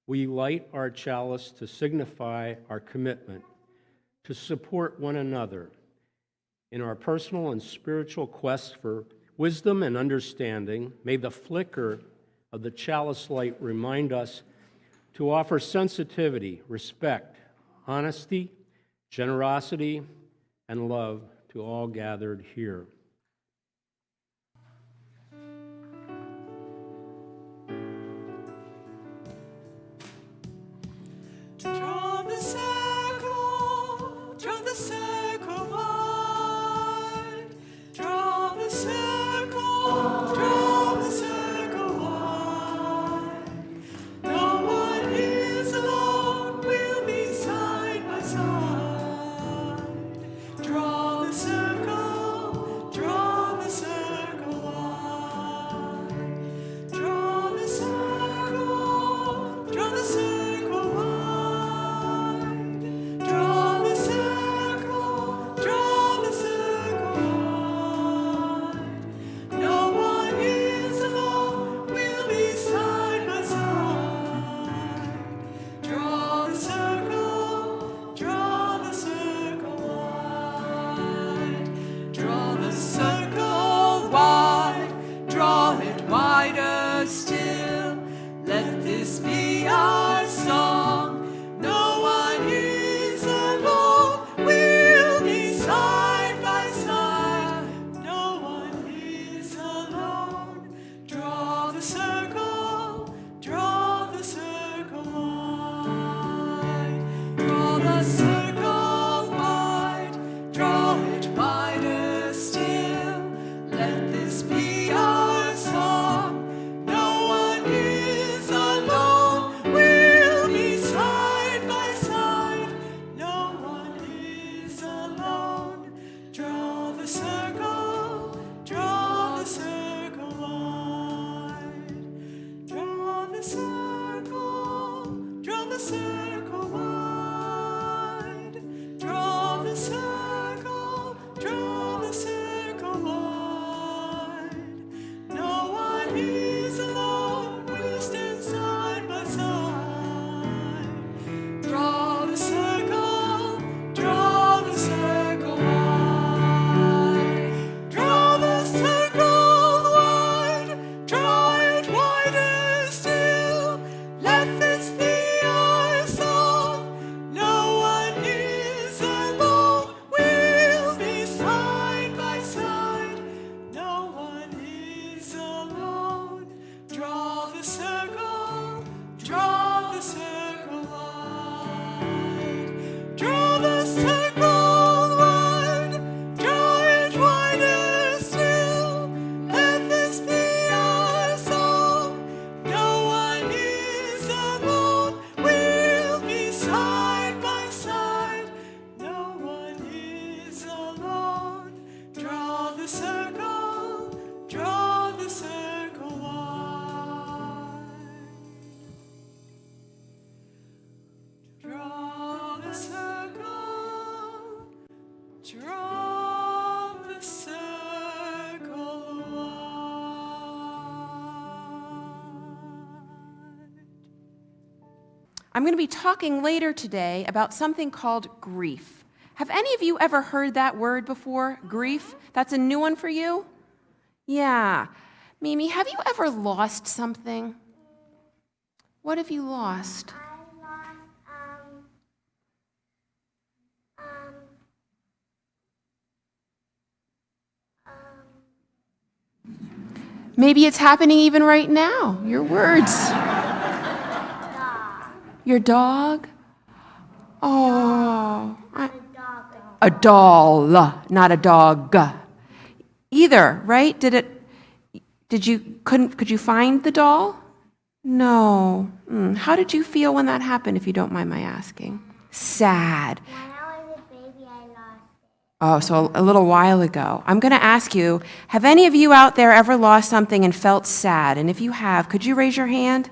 we light our chalice to signify our commitment to support one another in our personal and spiritual quest for wisdom and understanding. May the flicker of the chalice light remind us to offer sensitivity, respect, honesty, generosity, and love to all gathered here. Draw the circle wide. Draw the circle wide. No one is alone, we'll be side by side. Draw the circle wide. Draw the circle wide. Draw the circle wide. No one is alone, we'll be side by side. Draw the circle wide. Draw the circle wide, draw it wider still. Let this be our song. No one is alone, we'll be side by side. No one is alone. Draw the circle wide. Draw the circle wide, draw it wider still. Let this be our song. No one is alone, we'll be side by side. No one is alone. Draw the circle wide. Draw the circle wide. Draw the circle wide. No one is alone, we'll stand side by side. Draw the circle wide. Draw the circle wide, draw it wider still. Let this be our song. No one is alone, we'll be side by side. No one is alone. Draw the circle wide. Draw the circle wide, draw it wider still. Let this be our song. No one is alone, we'll be side by side. No one is alone. Draw the circle wide. Draw the circle wide. I'm going to be talking later today about something called grief. Have any of you ever heard that word before? Grief? That's a new one for you? Yeah. Mimi, have you ever lost something? What have you lost? Maybe it's happening even right now. Your words. Your dog? Oh. A doll, not a dog. Either, right? Could you find the doll? No. How did you feel when that happened, if you don't mind my asking? Sad. When I was a baby, I lost it. Oh, so a little while ago. I'm going to ask you, have any of you out there ever lost something and felt sad? And if you have, could you raise your hand?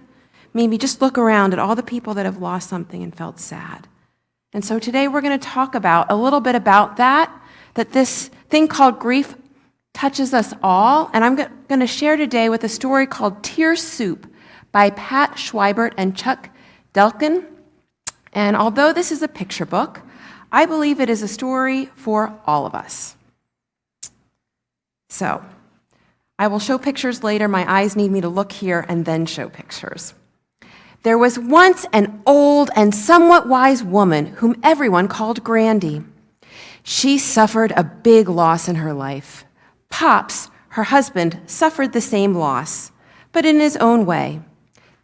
Maybe just look around at all the people that have lost something and felt sad. And so today we're going to talk about a little bit about that this thing called grief touches us all. And I'm going to share today with a story called Tear Soup by Pat Schweibert and Chuck Delkin. And although this is a picture book, I believe it is a story for all of us. So, I will show pictures later. My eyes need me to look here and then show pictures. There was once an old and somewhat wise woman whom everyone called Grandy. She suffered a big loss in her life. Pops, her husband, suffered the same loss, but in his own way.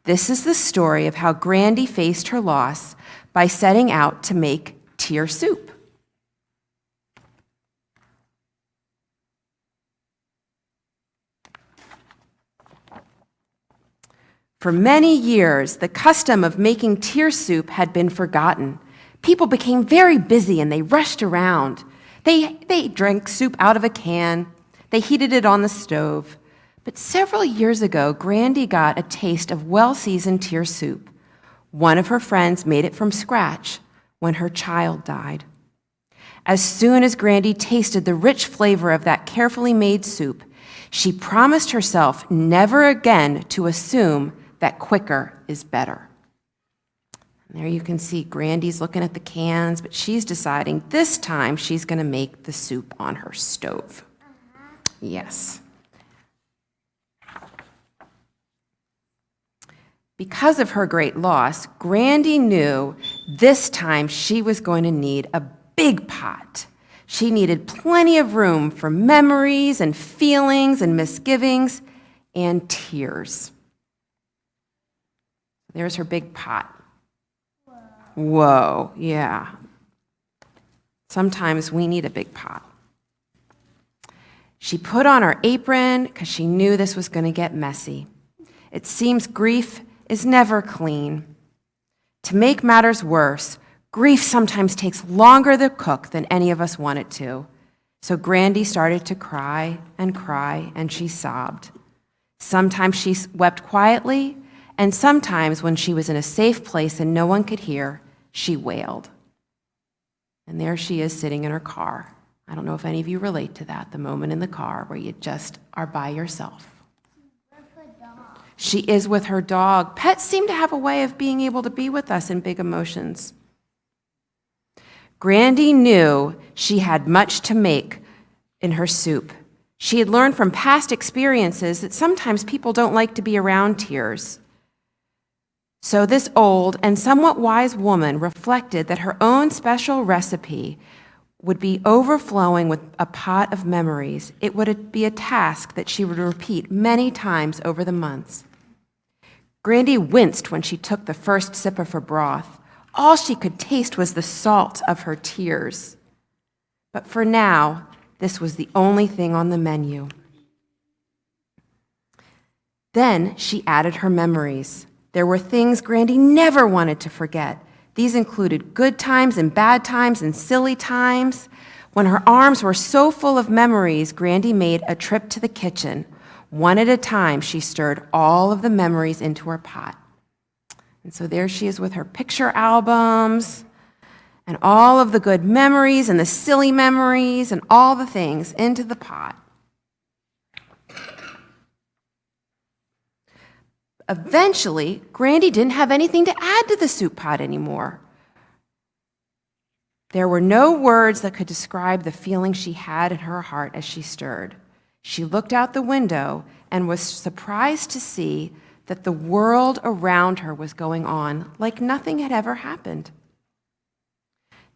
This is the story of how Grandy faced her loss by setting out to make tear soup. For many years, the custom of making tear soup had been forgotten. People became very busy and they rushed around. They drank soup out of a can. They heated it on the stove. But several years ago, Grandy got a taste of well-seasoned tear soup. One of her friends made it from scratch when her child died. As soon as Grandy tasted the rich flavor of that carefully made soup, she promised herself never again to assume that quicker is better. And there you can see Grandy's looking at the cans, but she's deciding this time she's going to make the soup on her stove. Yes. Because of her great loss, Grandy knew this time she was going to need a big pot. She needed plenty of room for memories and feelings and misgivings and tears. There's her big pot. Whoa, yeah. Sometimes we need a big pot. She put on her apron because she knew this was going to get messy. It seems grief is never clean. To make matters worse, grief sometimes takes longer to cook than any of us want it to. So Grandy started to cry, and she sobbed. Sometimes she wept quietly, and sometimes when she was in a safe place and no one could hear, she wailed. And there she is sitting in her car. I don't know if any of you relate to that, the moment in the car where you just are by yourself. She is with her dog. Pets seem to have a way of being able to be with us in big emotions. Grandy knew she had much to make in her soup. She had learned from past experiences that sometimes people don't like to be around tears. So this old and somewhat wise woman reflected that her own special recipe would be overflowing with a pot of memories. It would be a task that she would repeat many times over the months. Grandy winced when she took the first sip of her broth. All she could taste was the salt of her tears. But for now, this was the only thing on the menu. Then she added her memories. There were things Grandy never wanted to forget. These included good times and bad times and silly times. When her arms were so full of memories, Grandy made a trip to the kitchen. One at a time, she stirred all of the memories into her pot. And so there she is with her picture albums and all of the good memories and the silly memories and all the things into the pot. Eventually, Grandy didn't have anything to add to the soup pot anymore. There were no words that could describe the feeling she had in her heart as she stirred. She looked out the window and was surprised to see that the world around her was going on like nothing had ever happened.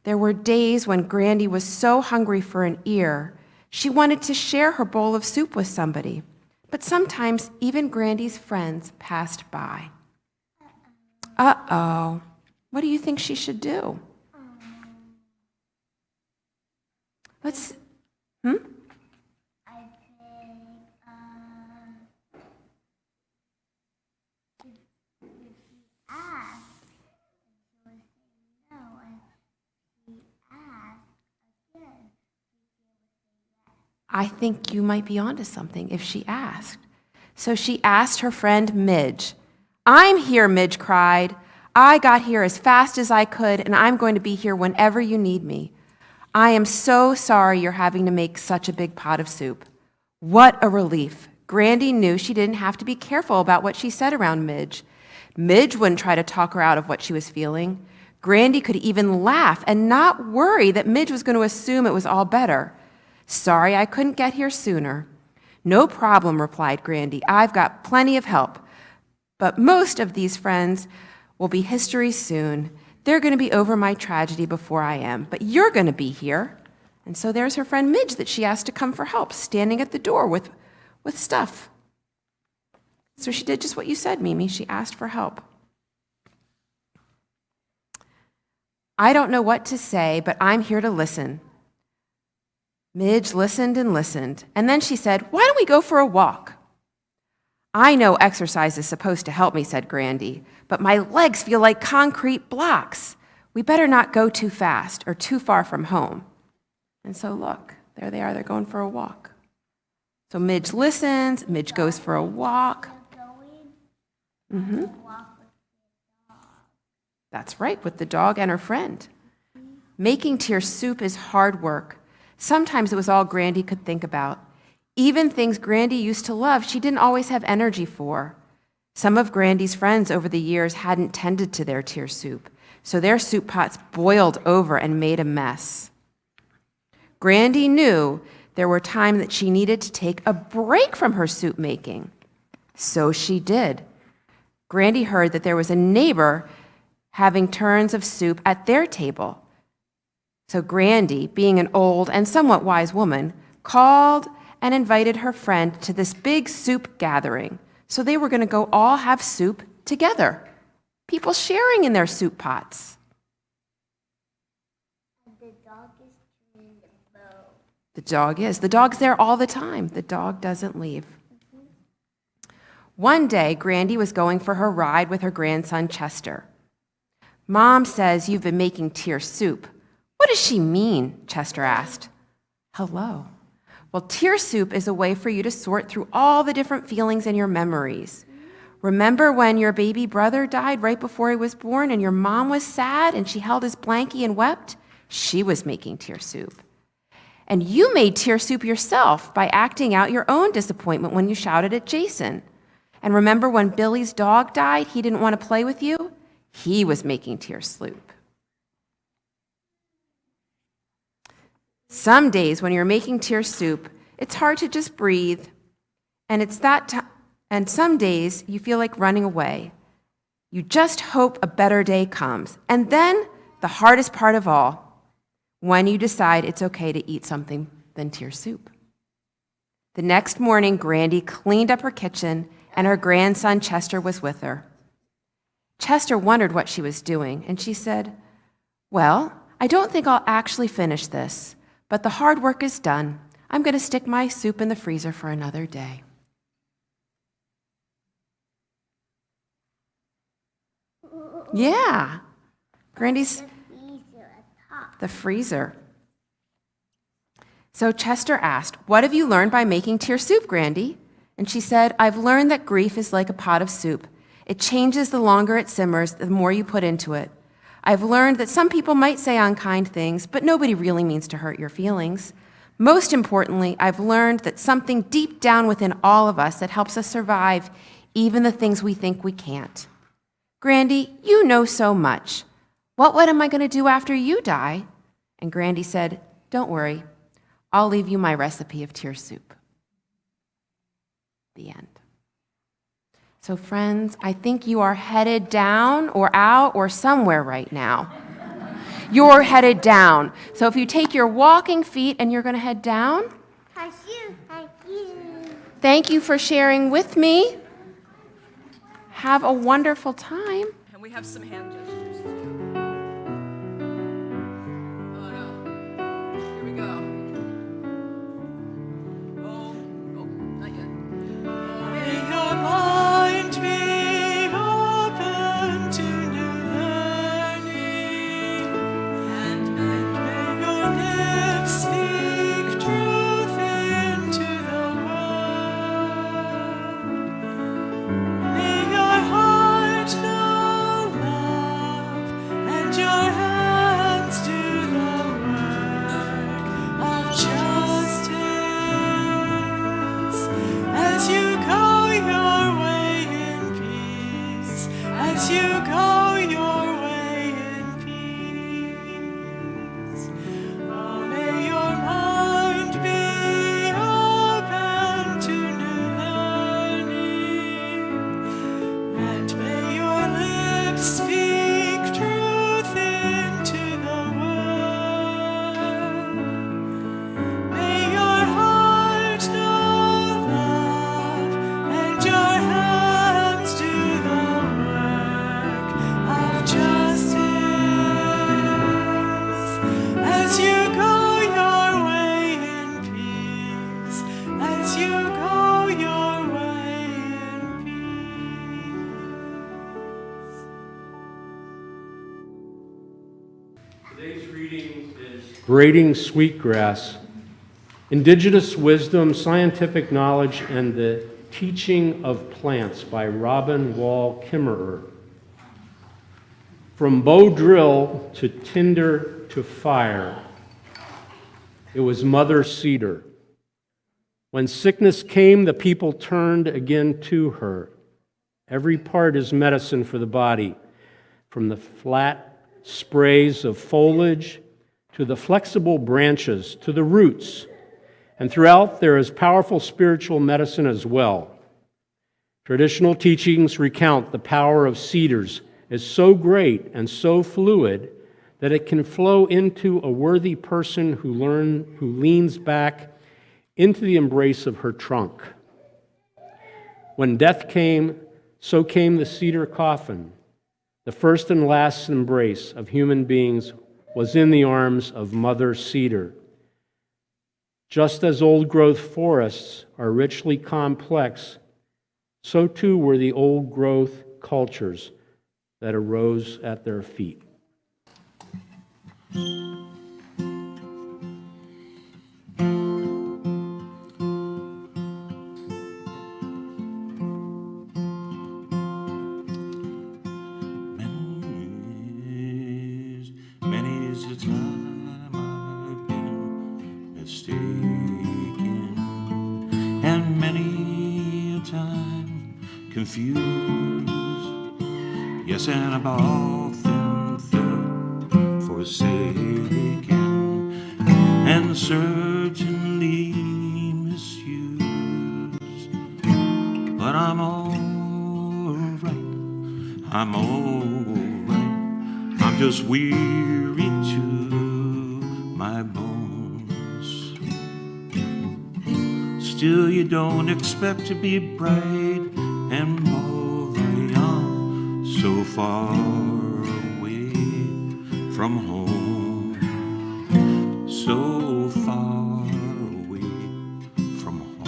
There were days when Grandy was so hungry for an ear, she wanted to share her bowl of soup with somebody. But sometimes even Grandy's friends passed by. Uh-oh. What do you think she should do? I think, if she asked, she would say no, and if she asked again, I think you might be onto something if she asked. So she asked her friend Midge. "I'm here," Midge cried. "I got here as fast as I could, and I'm going to be here whenever you need me. I am so sorry you're having to make such a big pot of soup." What a relief. Grandy knew she didn't have to be careful about what she said around Midge. Midge wouldn't try to talk her out of what she was feeling. Grandy could even laugh and not worry that Midge was going to assume it was all better. "Sorry I couldn't get here sooner." "No problem," replied Grandy. "I've got plenty of help. But most of these friends will be history soon. They're going to be over my tragedy before I am. But you're going to be here." And so there's her friend Midge that she asked to come for help, standing at the door with stuff. So she did just what you said, Mimi. She asked for help. "I don't know what to say, but I'm here to listen." Midge listened and listened, and then she said, "Why don't we go for a walk?" "I know exercise is supposed to help me," said Grandy, "but my legs feel like concrete blocks. We better not go too fast or too far from home." And so look, there they are. They're going for a walk. So Midge listens. Midge goes for a walk. That's right, with the dog and her friend. Making tear soup is hard work. Sometimes it was all Grandy could think about. Even things Grandy used to love, she didn't always have energy for. Some of Grandy's friends over the years hadn't tended to their tear soup, so their soup pots boiled over and made a mess. Grandy knew there were times that she needed to take a break from her soup making. So she did. Grandy heard that there was a neighbor having turns of soup at their table. So Grandy, being an old and somewhat wise woman, called and invited her friend to this big soup gathering. So they were going to go all have soup together. People sharing in their soup pots. The dog is chewing the bow. The dog is. The dog's there all the time. The dog doesn't leave. One day, Grandy was going for her ride with her grandson, Chester. "Mom says you've been making tear soup. What does she mean?" Chester asked. "Hello. Well, tear soup is a way for you to sort through all the different feelings and your memories. Remember when your baby brother died right before he was born and your mom was sad and she held his blankie and wept? She was making tear soup. And you made tear soup yourself by acting out your own disappointment when you shouted at Jason. And remember when Billy's dog died, he didn't want to play with you? He was making tear soup. Some days when you're making tear soup, it's hard to just breathe, and some days you feel like running away. You just hope a better day comes. And then the hardest part of all, when you decide it's okay to eat something than tear soup. The next morning, Grandy cleaned up her kitchen, and her grandson Chester was with her. Chester wondered what she was doing, and she said, "Well, I don't think I'll actually finish this, but the hard work is done. I'm going to stick my soup in the freezer for another day." Yeah, Grandy's the freezer. So Chester asked, "What have you learned by making tear soup, Grandy?" And she said, "I've learned that grief is like a pot of soup. It changes the longer it simmers, the more you put into it. I've learned that some people might say unkind things, but nobody really means to hurt your feelings. Most importantly, I've learned that something deep down within all of us that helps us survive even the things we think we can't. Grandy, you know so much. What am I going to do after you die?" And Grandy said, "Don't worry. I'll leave you my recipe of tear soup." The end. So friends, I think you are headed down or out or somewhere right now. You're headed down. So if you take your walking feet and you're going to head down, thank you for sharing with me. Have a wonderful time. And we have some hand gestures too. Oh no. Here we go. Oh, not yet. May your mind be open to new learning, and may your lips speak truth into the world. May your heart know love. Today's reading is Braiding Sweetgrass, Indigenous Wisdom, Scientific Knowledge, and the Teaching of Plants by Robin Wall Kimmerer. From bow drill to tinder to fire, it was Mother Cedar. When sickness came, the people turned again to her. Every part is medicine for the body, from the flat sprays of foliage to the flexible branches to the roots. And throughout, there is powerful spiritual medicine as well. Traditional teachings recount the power of cedars is so great and so fluid that it can flow into a worthy person who leans back into the embrace of her trunk. When death came, so came the cedar coffin. The first and last embrace of human beings was in the arms of Mother Cedar. Just as old-growth forests are richly complex, so too were the old-growth cultures that arose at their feet. Many's the time I've been mistaken, and many a time confused. Yes, and I've often felt forsaken, and certainly misused. But I'm all right, I'm all right. I'm just weary to my bones. Still, you don't expect to be bright and brilliant so far away from home, so far away from home.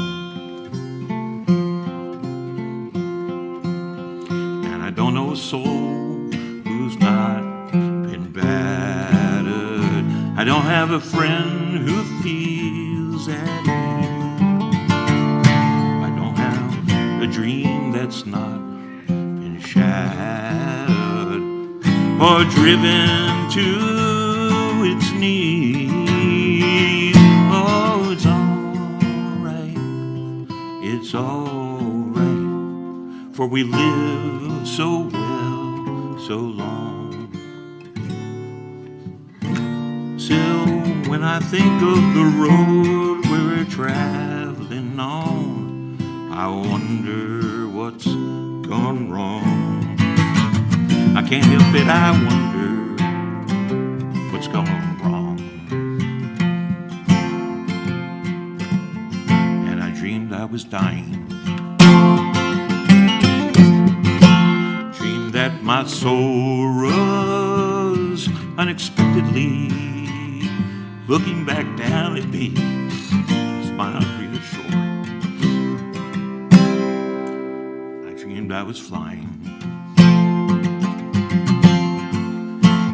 And I don't know a soul who's not been battered. I don't have a friend who feels at ease. I don't have a dream that's not been shattered or driven to its knees. Oh, it's all right, for we live so well, so long. Still, when I think of the road we're traveling on, I wonder what's gone wrong. I can't help it, I wonder what's gone wrong. And I dreamed I was dying. Dreamed that my soul rose unexpectedly, looking back down at me, smiled reassured. I dreamed I was flying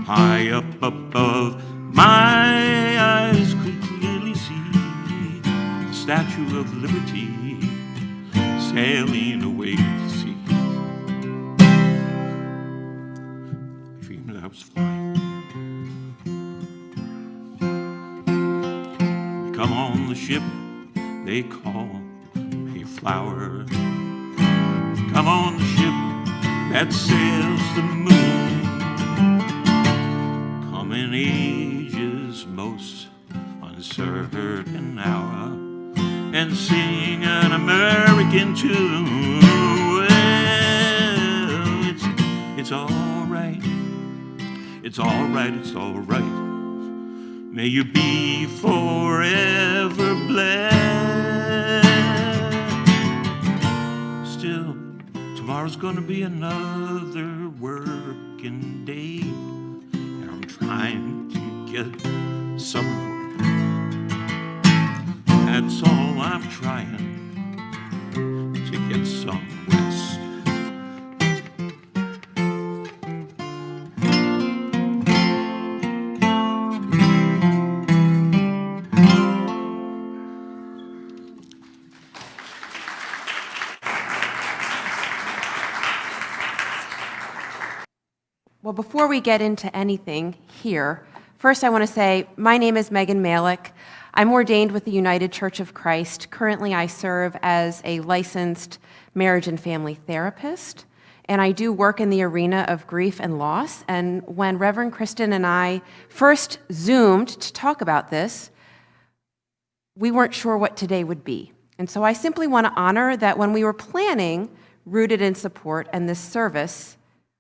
high up above. My eyes could clearly see the Statue of Liberty sailing away to sea. I dreamed I was flying. Come on the ship they call Mayflower. Come on the ship that sails the moon. Come in age's most uncertain hour and sing an American tune. Well, it's all right. It's all right. It's all right. May you be forever blessed. Still, tomorrow's gonna be another working day, and I'm trying to get some work. That's all I'm trying, to get some rest. before we get into anything here, first I want to say my name is Megan Malick. I'm ordained with the United Church of Christ. Currently, I serve as a licensed marriage and family therapist, and I do work in the arena of grief and loss. And when Reverend Kristen and I first Zoomed to talk about this, we weren't sure what today would be. And so I simply want to honor that when we were planning Rooted in Support and this service,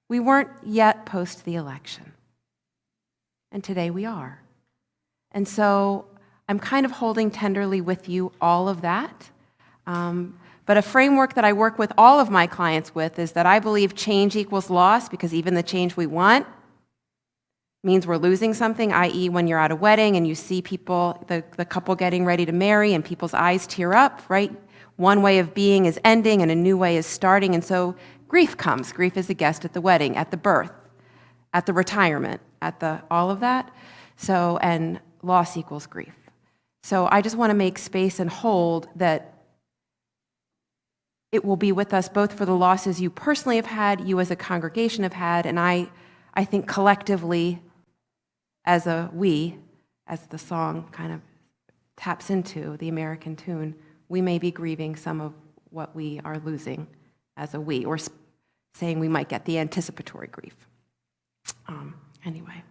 we weren't yet post the election. And today we are. And so I'm kind of holding tenderly with you all of that. But a framework that I work with all of my clients with is that I believe change equals loss, because even the change we want means we're losing something, i.e. when you're at a wedding and you see people, the couple getting ready to marry, and people's eyes tear up, right? One way of being is ending and a new way is starting. And so grief comes. Grief is a guest at the wedding, at the birth, at the retirement, at the all of that. So, and loss equals grief. So I just want to make space and hold that it will be with us both for the losses you personally have had, you as a congregation have had, and I think collectively as a we, as the song kind of taps into the American tune, we may be grieving some of what we are losing as a we, or saying we might get the anticipatory grief. Anyway.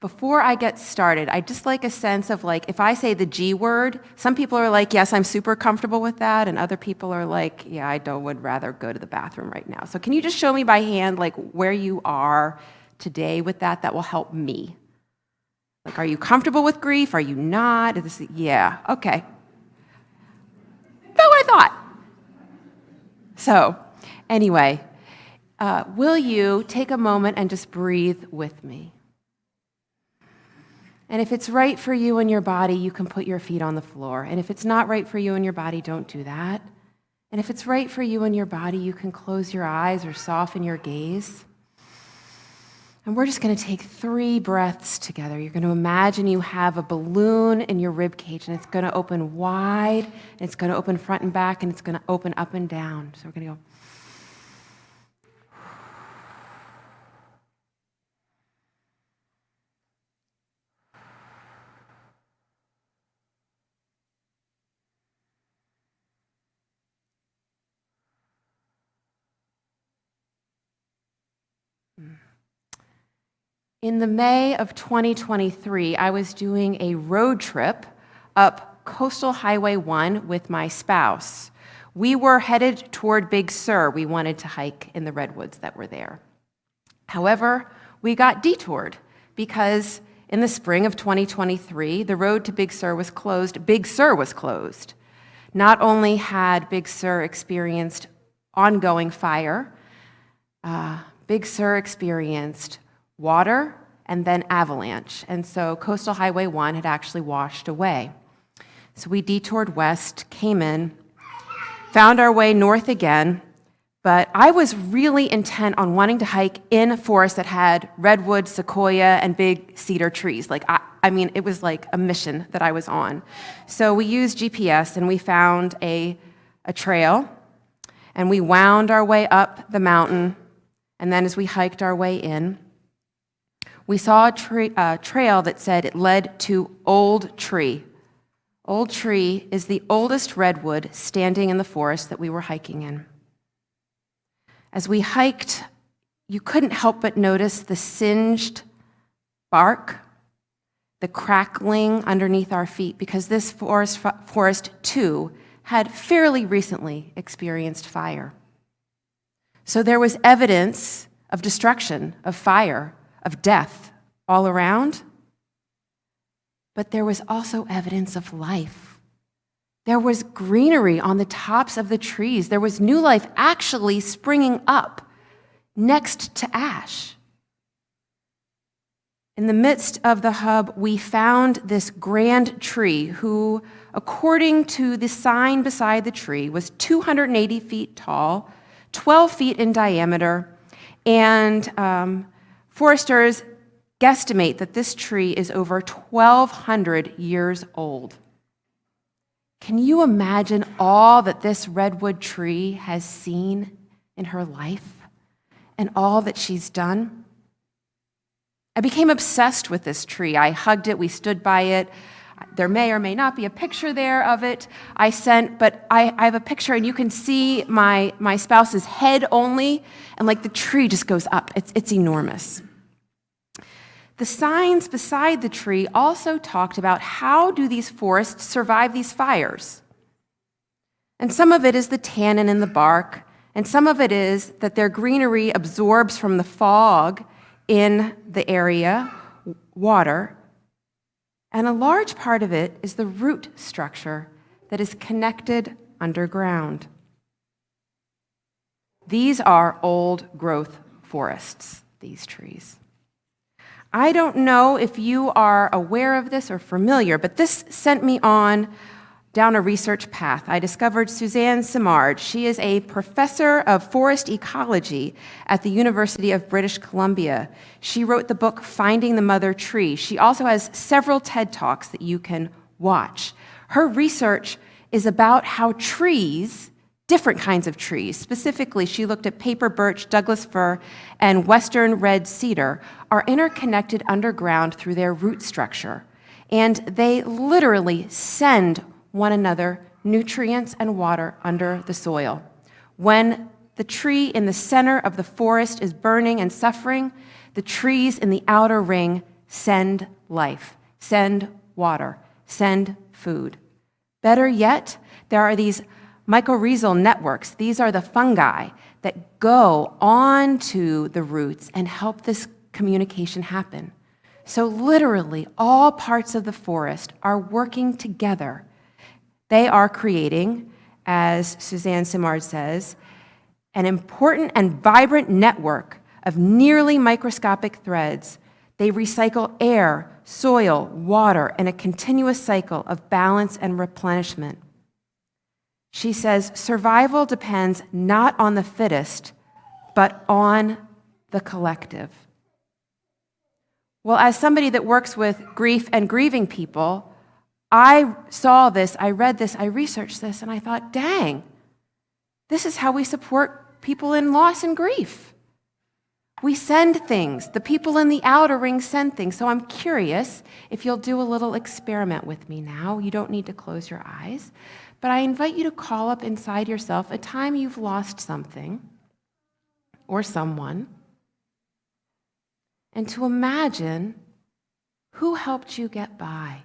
Before I get started, I just like a sense of like, if I say the G word, some people are like, yes, I'm super comfortable with that, and other people are like, yeah, would rather go to the bathroom right now. So can you just show me by hand like where you are today with that? That will help me. Like, are you comfortable with grief? Are you not? Yeah, okay. That's what I thought. So anyway, will you take a moment and just breathe with me? And if it's right for you and your body, you can put your feet on the floor. And if it's not right for you and your body, don't do that. And if it's right for you and your body, you can close your eyes or soften your gaze. And we're just going to take 3 breaths together. You're going to imagine you have a balloon in your rib cage, and it's going to open wide, and it's going to open front and back, and it's going to open up and down. So we're going to go. In the May of 2023, I was doing a road trip up Coastal Highway 1 with my spouse. We were headed toward Big Sur. We wanted to hike in the redwoods that were there. However, we got detoured because in the spring of 2023, the road to Big Sur was closed. Big Sur was closed. Not only had Big Sur experienced ongoing fire, Big Sur experienced water and then avalanche. And so Coastal Highway 1 had actually washed away. So we detoured west, came in, found our way north again, but I was really intent on wanting to hike in a forest that had redwood, sequoia, and big cedar trees. Like, I mean, it was like a mission that I was on. So we used GPS and we found a trail, and we wound our way up the mountain, and then as we hiked our way in, we saw a trail that said it led to Old Tree. Old Tree is the oldest redwood standing in the forest that we were hiking in. As we hiked, you couldn't help but notice the singed bark, the crackling underneath our feet, because this forest too had fairly recently experienced fire. So there was evidence of destruction, of fire, of death all around, but there was also evidence of life. There was greenery on the tops of the trees. There was new life actually springing up next to ash. In the midst of the hub, we found this grand tree who, according to the sign beside the tree, was 280 feet tall, 12 feet in diameter, and foresters guesstimate that this tree is over 1,200 years old. Can you imagine all that this redwood tree has seen in her life and all that she's done? I became obsessed with this tree. I hugged it, we stood by it. There may or may not be a picture there of it but I have a picture, and you can see my spouse's head only, and like the tree just goes up. It's enormous. The signs beside the tree also talked about how do these forests survive these fires. And some of it is the tannin in the bark, and some of it is that their greenery absorbs from the fog in the area water. And a large part of it is the root structure that is connected underground. These are old growth forests, these trees. I don't know if you are aware of this or familiar, but this sent me down a research path. I discovered Suzanne Simard. She is a professor of forest ecology at the University of British Columbia. She wrote the book Finding the Mother Tree. She also has several TED Talks that you can watch. Her research is about how trees, different kinds of trees, specifically she looked at paper birch, Douglas fir, and western red cedar, are interconnected underground through their root structure. And they literally send one another nutrients and water under the soil. When the tree in the center of the forest is burning and suffering, the trees in the outer ring send life, send water, send food. Better yet, there are these mycorrhizal networks. These are the fungi that go onto the roots and help this communication happen. So literally, all parts of the forest are working together. They are creating, as Suzanne Simard says, an important and vibrant network of nearly microscopic threads. They recycle air, soil, water in a continuous cycle of balance and replenishment. She says survival depends not on the fittest, but on the collective. Well, as somebody that works with grief and grieving people, I saw this, I read this, I researched this, and I thought, dang, this is how we support people in loss and grief. We send things. The people in the outer ring send things. So I'm curious if you'll do a little experiment with me now. You don't need to close your eyes, but I invite you to call up inside yourself a time you've lost something or someone, and to imagine who helped you get by.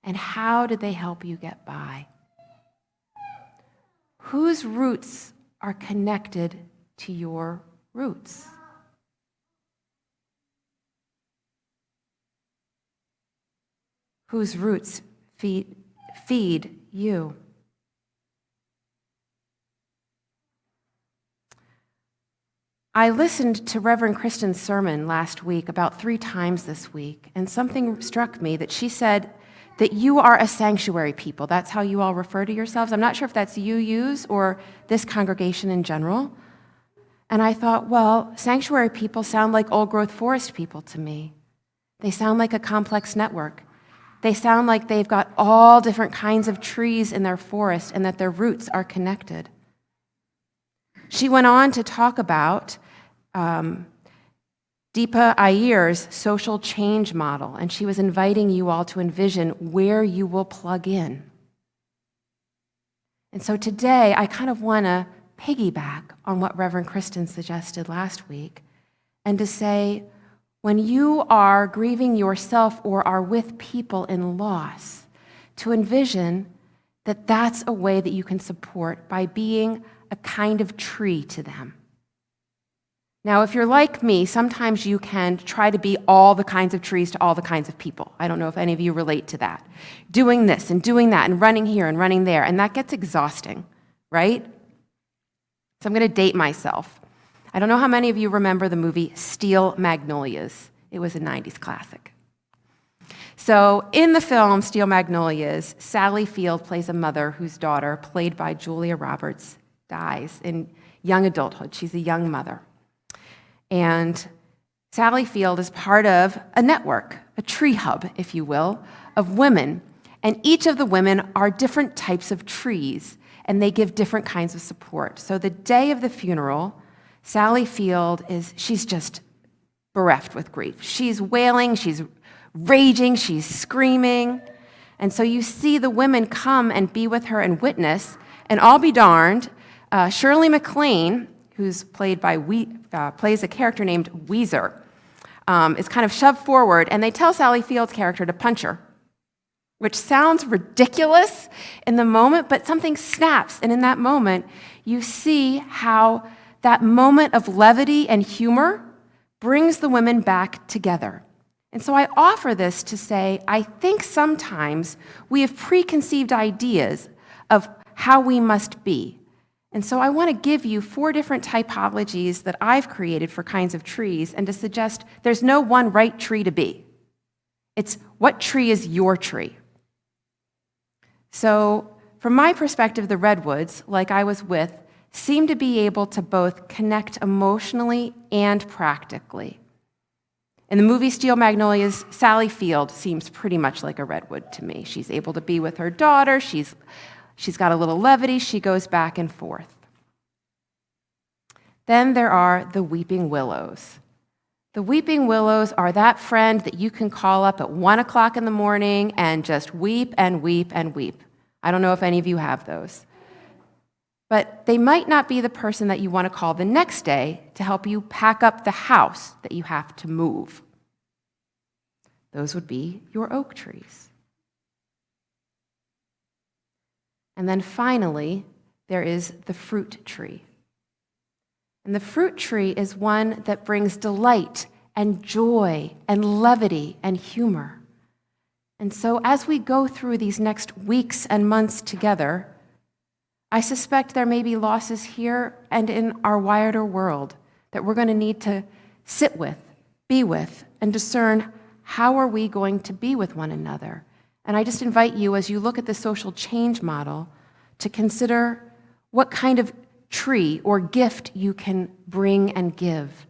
And how did they help you get by? Whose roots are connected to your roots? Whose roots feed you? I listened to Reverend Kristen's sermon last week about 3 times this week, and something struck me that she said that you are a sanctuary people. That's how you all refer to yourselves. I'm not sure if that's you use or this congregation in general. And I thought, well, sanctuary people sound like old growth forest people to me. They sound like a complex network. They sound like they've got all different kinds of trees in their forest and that their roots are connected. She went on to talk about Deepa Iyer's social change model, and she was inviting you all to envision where you will plug in. And so today, I kind of want to piggyback on what Reverend Kristen suggested last week, and to say, when you are grieving yourself or are with people in loss, to envision that that's a way that you can support by being a kind of tree to them. Now, if you're like me, sometimes you can try to be all the kinds of trees to all the kinds of people. I don't know if any of you relate to that. Doing this and doing that and running here and running there, and that gets exhausting, right? So I'm going to date myself. I don't know how many of you remember the movie Steel Magnolias. It was a 90s classic. So in the film Steel Magnolias, Sally Field plays a mother whose daughter, played by Julia Roberts, dies in young adulthood. She's a young mother. And Sally Field is part of a network, a tree hub, if you will, of women. And each of the women are different types of trees, and they give different kinds of support. So the day of the funeral, Sally Field she's just bereft with grief. She's wailing, she's raging, she's screaming. And so you see the women come and be with her and witness, and I'll be darned, Shirley MacLaine, who's plays a character named Weezer, is kind of shoved forward, and they tell Sally Field's character to punch her, which sounds ridiculous in the moment, but something snaps, and in that moment, you see how that moment of levity and humor brings the women back together. And so I offer this to say, I think sometimes we have preconceived ideas of how we must be. And so I want to give you 4 different typologies that I've created for kinds of trees and to suggest there's no one right tree to be. It's what tree is your tree? So from my perspective, the redwoods, like I was with, seem to be able to both connect emotionally and practically. In the movie Steel Magnolias, Sally Field seems pretty much like a redwood to me. She's able to be with her daughter, she's got a little levity, she goes back and forth. Then there are the weeping willows. The weeping willows are that friend that you can call up at 1 o'clock in the morning and just weep and weep and weep. I don't know if any of you have those. But they might not be the person that you want to call the next day to help you pack up the house that you have to move. Those would be your oak trees. And then finally, there is the fruit tree. And the fruit tree is one that brings delight and joy and levity and humor. And so as we go through these next weeks and months together, I suspect there may be losses here and in our wider world that we're going to need to sit with, be with, and discern how are we going to be with one another. And I just invite you, as you look at the social change model, to consider what kind of tree or gift you can bring and give,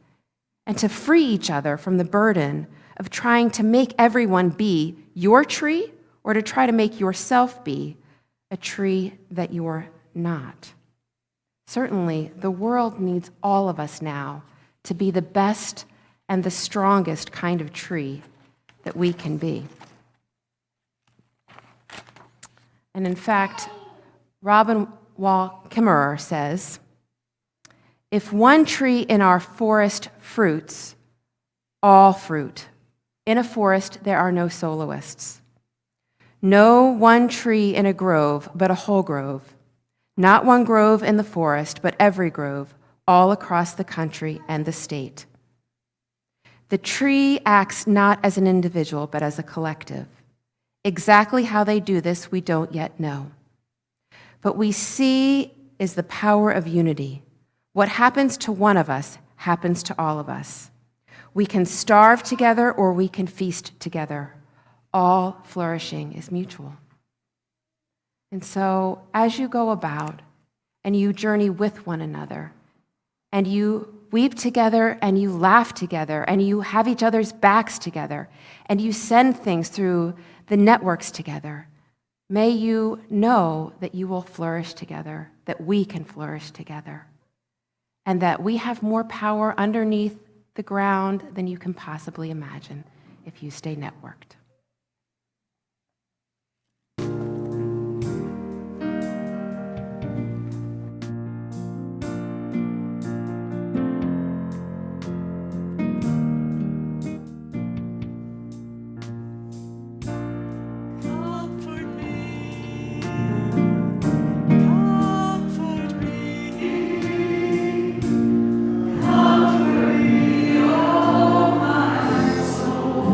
and to free each other from the burden of trying to make everyone be your tree or to try to make yourself be a tree that you're not. Certainly, the world needs all of us now to be the best and the strongest kind of tree that we can be. And in fact, Robin Wall Kimmerer says, if one tree in our forest fruits, all fruit. In a forest, there are no soloists. No one tree in a grove, but a whole grove. Not one grove in the forest, but every grove, all across the country and the state. The tree acts not as an individual, but as a collective. Exactly how they do this, we don't yet know. But we see is the power of unity. What happens to one of us happens to all of us. We can starve together or we can feast together. All flourishing is mutual. And so, as you go about and you journey with one another, and you weep together and you laugh together, and you have each other's backs together, and you send things through the networks together, may you know that you will flourish together, that we can flourish together, and that we have more power underneath the ground than you can possibly imagine if you stay networked. Comfort me, comfort me, comfort me, oh my soul.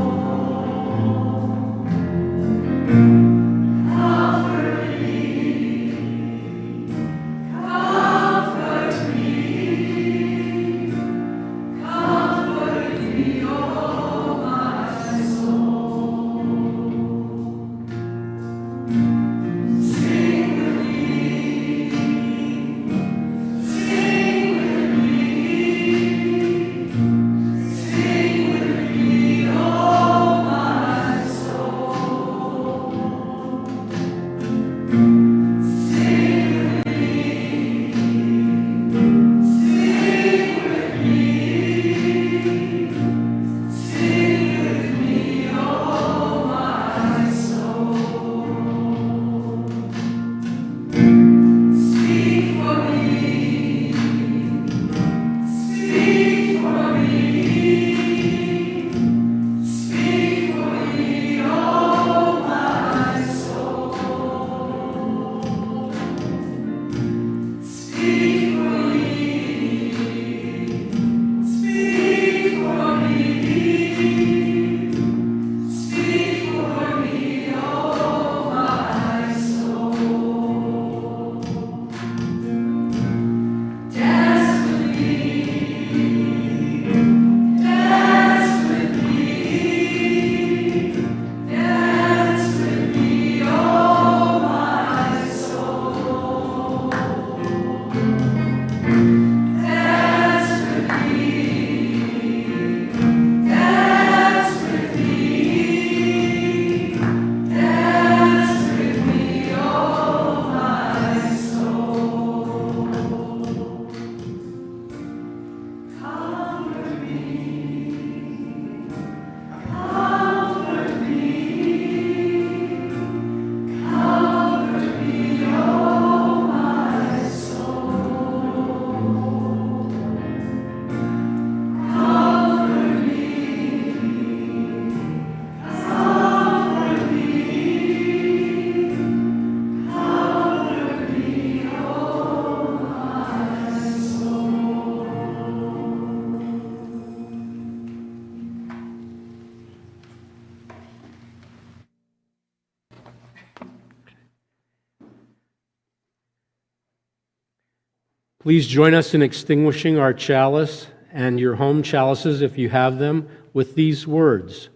Please join us in extinguishing our chalice and your home chalices, if you have them, with these words.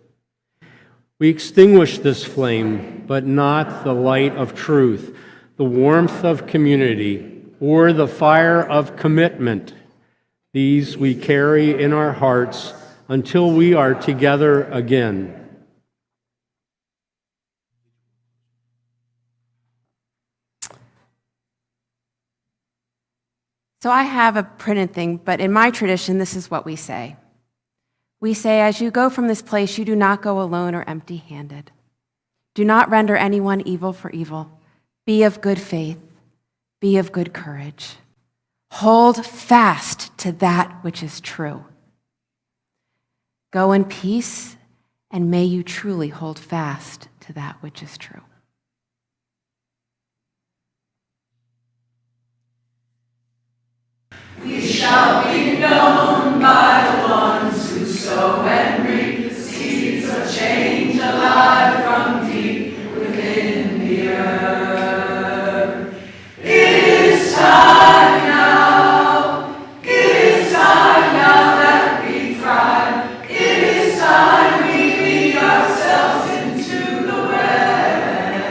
We extinguish this flame, but not the light of truth, the warmth of community, or the fire of commitment. These we carry in our hearts until we are together again. So I have a printed thing, but in my tradition, this is what we say. We say, as you go from this place, you do not go alone or empty-handed. Do not render anyone evil for evil. Be of good faith. Be of good courage. Hold fast to that which is true. Go in peace, and may you truly hold fast to that which is true. We shall be known by the ones who sow and reap the seeds of change alive from deep within the earth. It is time now. It is time now that we thrive. It is time we lead ourselves into the well.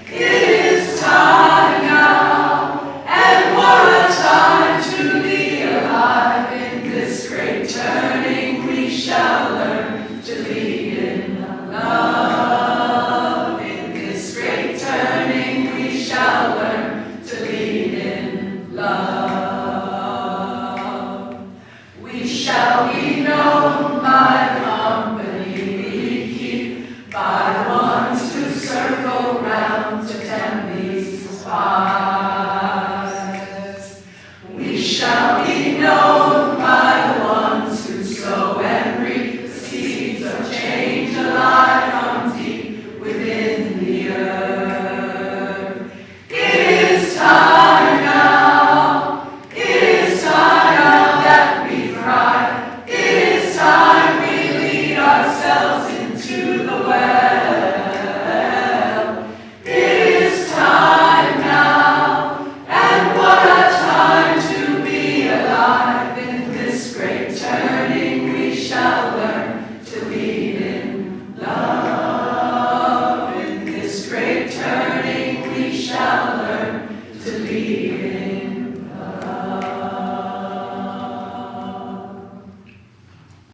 It is time now, and what a time to be alive. In this great turning we shall learn to lead in love. In this great turning we shall learn to lead in love. We shall be